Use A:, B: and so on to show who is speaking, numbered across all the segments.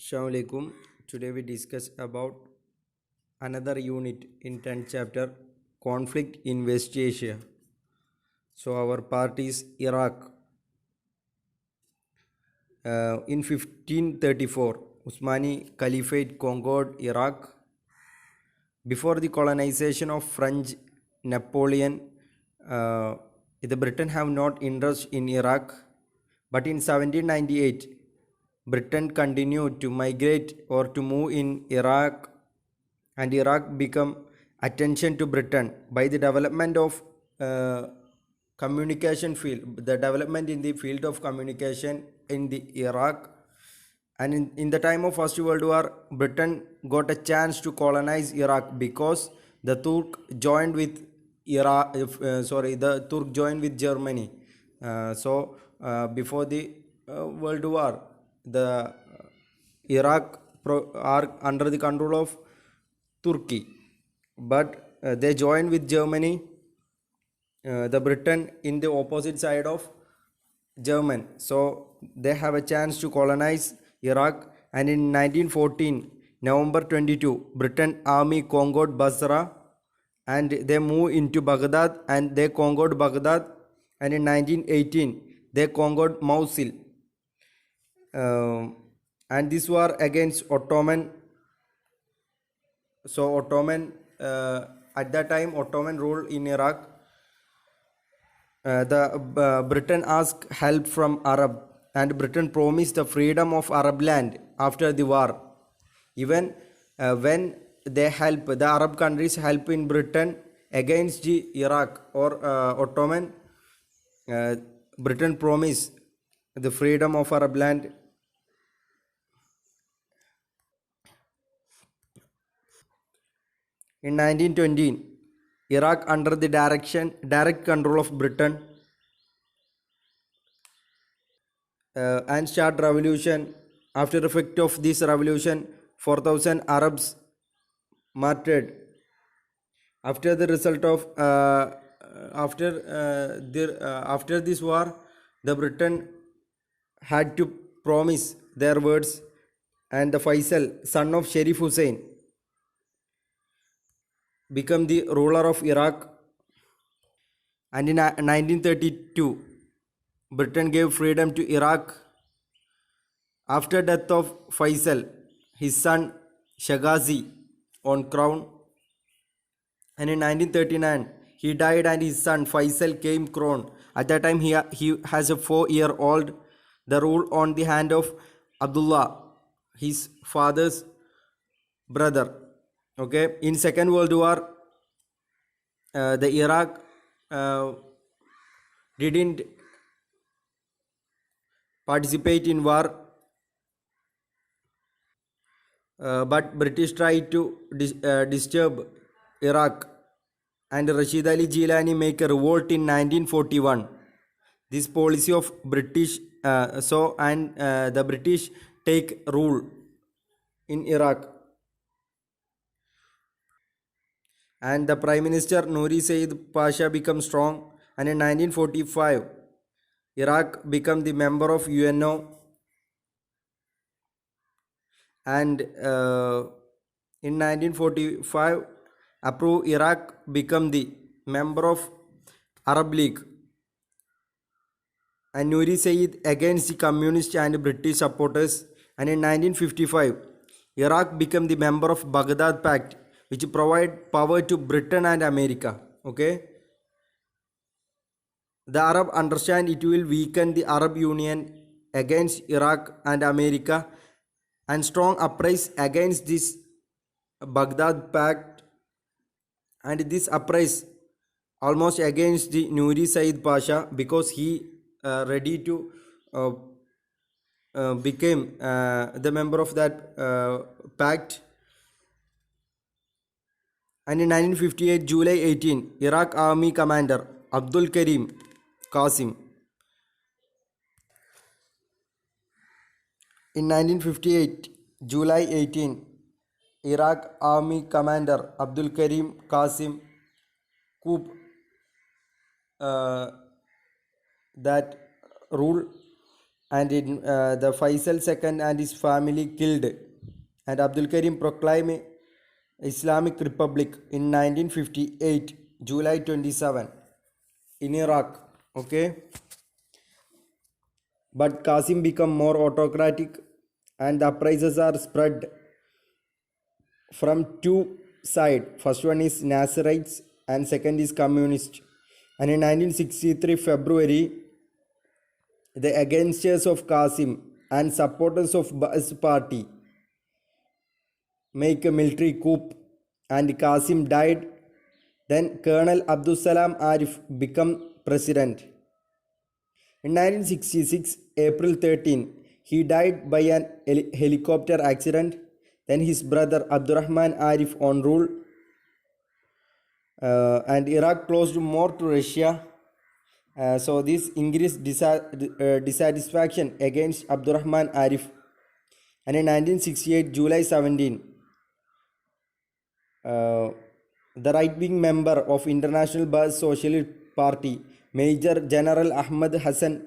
A: Assalamu alaikum. Today we discuss about another unit in 10th chapter, conflict in West Asia. So our part is Iraq. In 1534, Usmani Caliphate conquered Iraq. Before the colonization of French Napoleon, the Britain have not interest in Iraq, but in 1798, Britain continued to migrate or to move in Iraq, and Iraq became attention to Britain by the development of communication field, the development in the field of communication in the Iraq. And in the time of First World War, Britain got a chance to colonize Iraq because the Turk joined with the Turk joined with Germany. Before the World War, the Iraq are under the control of Turkey, but they joined with Germany, the Britain in the opposite side of German. So they have a chance to colonize Iraq, and in 1914, November 22, Britain army conquered Basra, and they moved into Baghdad, and they conquered Baghdad, and in 1918 they conquered Mosul. And this war against Ottoman. So Ottoman, at that time Ottoman rule in Iraq. Britain asked help from Arab, and Britain promised the freedom of Arab land after the war. Even when they help, the Arab countries help in Britain against the Iraq or Ottoman, Britain promised the freedom of Arab land. In 1920, Iraq under the direct control of Britain, and start revolution. After the effect of this revolution, 4,000 Arabs martyred. After the result of after this war, the Britain had to promise their words, and the Faisal, son of Sharif Hussein, become the ruler of Iraq. And in 1932, Britain gave freedom to Iraq. After death of Faisal, his son Shagazi on crown, and in 1939 he died, and his son Faisal came crown. At that time he has a 4-year-old. The rule on the hand of Abdullah, his father's brother. Okay, in Second World War, the Iraq didn't participate in war, but British tried to disturb Iraq, and Rashid Ali Jilani make a revolt in 1941. This policy of British, the British take rule in Iraq, and the Prime Minister Nouri Said Pasha became strong, and in 1945 Iraq became the member of UNO, and in 1945 approved Iraq become the member of Arab League, and Nouri Said against the communist and British supporters, and in 1955 Iraq became the member of Baghdad Pact, which provide power to Britain and America. Okay, the Arab understand it will weaken the Arab Union against Iraq and America, and strong uprise against this Baghdad Pact, and this uprise almost against the Nouri Said Pasha, because he ready to became the member of that pact. And in 1958 July 18, Iraq Army Commander Abdul Karim Qasim. In 1958 July 18, Iraq Army Commander Abdul Karim Qasim coup that rule and in the Faisal II and his family killed, and Abdul Karim proclaimed Islamic Republic in 1958 July 27 in Iraq. Okay, but Qasim became more autocratic, and the uprisings are spread from two sides. First one is Nasrites and second is communist. And in 1963 February, the againsters of Qasim and supporters of Baas party make a military coup and Qasim died. Then Colonel Abdul Salam Arif became president. In 1966 April 13, he died by an helicopter accident. Then his brother Abdurrahman Arif on rule, and Iraq closed more to Russia. So this increased dissatisfaction against Abdurrahman Arif. And in 1968 July 17, the right-wing member of International Baas Socialist Party, Major General Ahmad Hassan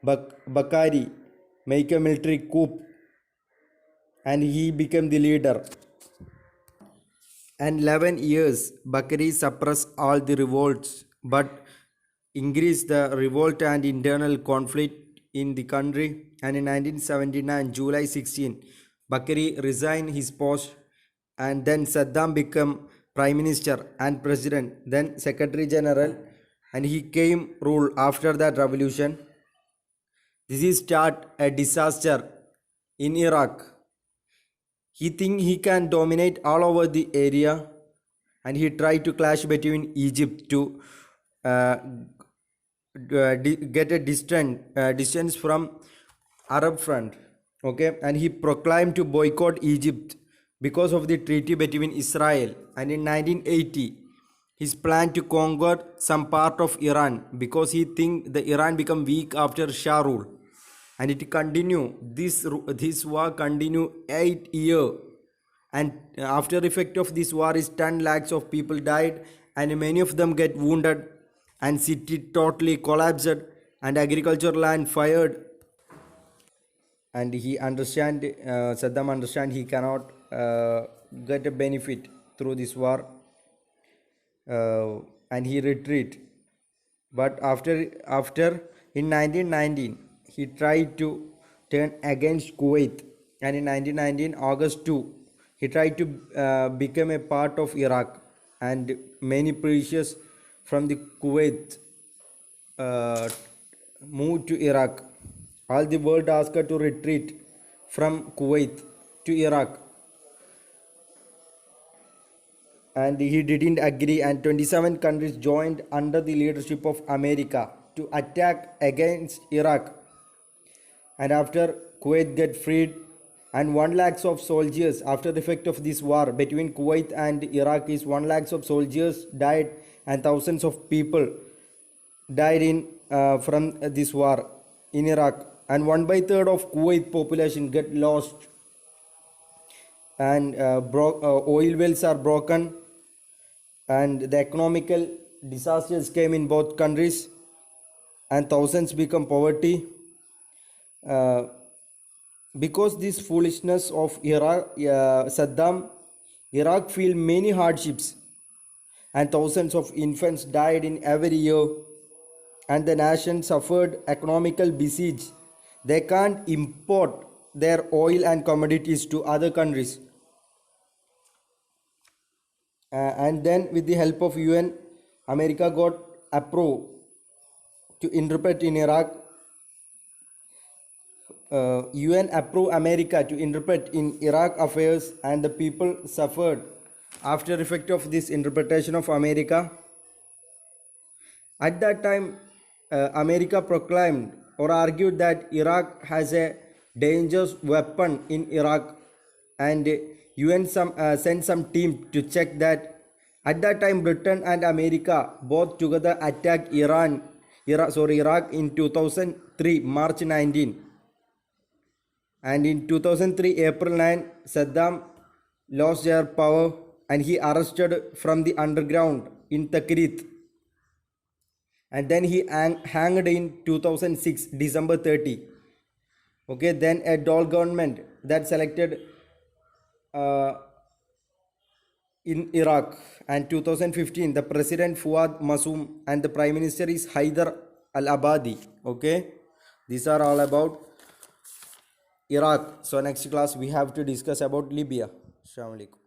A: Bakari, make a military coup and he became the leader. And 11 years, Bakari suppressed all the revolts, but increased the revolt and internal conflict in the country. And in 1979, July 16, Bakari resigned his post, and then Saddam became Prime Minister and President, then Secretary General, and he came rule after that revolution. This is start a disaster in Iraq. He think he can dominate all over the area, and he tried to clash between Egypt to get a distance from Arab front. Okay, and he proclaimed to boycott Egypt because of the treaty between Israel. And in 1980, his plan to conquer some part of Iran because he think the Iran become weak after Shah rule. And it continue, this war continue 8 years, and after effect of this war is 10 lakhs of people died, and many of them get wounded, and city totally collapsed, and agriculture land fired. And he understand, Saddam understand he cannot get a benefit through this war, and he retreat. But after in 1919 he tried to turn against Kuwait, and in 1919 August 2 he tried to become a part of Iraq, and many precious from the Kuwait moved to Iraq. All the world asked her to retreat from Kuwait to Iraq, and he didn't agree, and 27 countries joined under the leadership of America to attack against Iraq. And after Kuwait get freed, and 1 lakhs of soldiers, after the effect of this war between Kuwait and Iraq is 1 lakhs of soldiers died, and thousands of people died in from this war in Iraq, and 1/3 of Kuwait population get lost, and oil wells are broken, and the economical disasters came in both countries, and thousands become poverty. Because this foolishness of Saddam, Iraq feel many hardships, and thousands of infants died in every year, and the nation suffered economical besiege. They can't import their oil and commodities to other countries. And then with the help of UN, America got approved to interpret in Iraq. UN approved America to interpret in Iraq affairs, and the people suffered after effect of this interpretation of America. At that time, America proclaimed or argued that Iraq has a dangerous weapon in Iraq, and UN sent some team to check that. At that time, Britain and America both together attacked Iraq in 2003 March 19. And in 2003 April 9, Saddam lost their power, and he arrested from the underground in Tikrit, and then he hanged in 2006 December 30. Okay, then a Dole government that selected in Iraq, and 2015 the president Fuad Masoom and the prime minister is Haider al-Abadi. Okay, these are all about Iraq. So next class we have to discuss about Libya. Assalamu alaikum.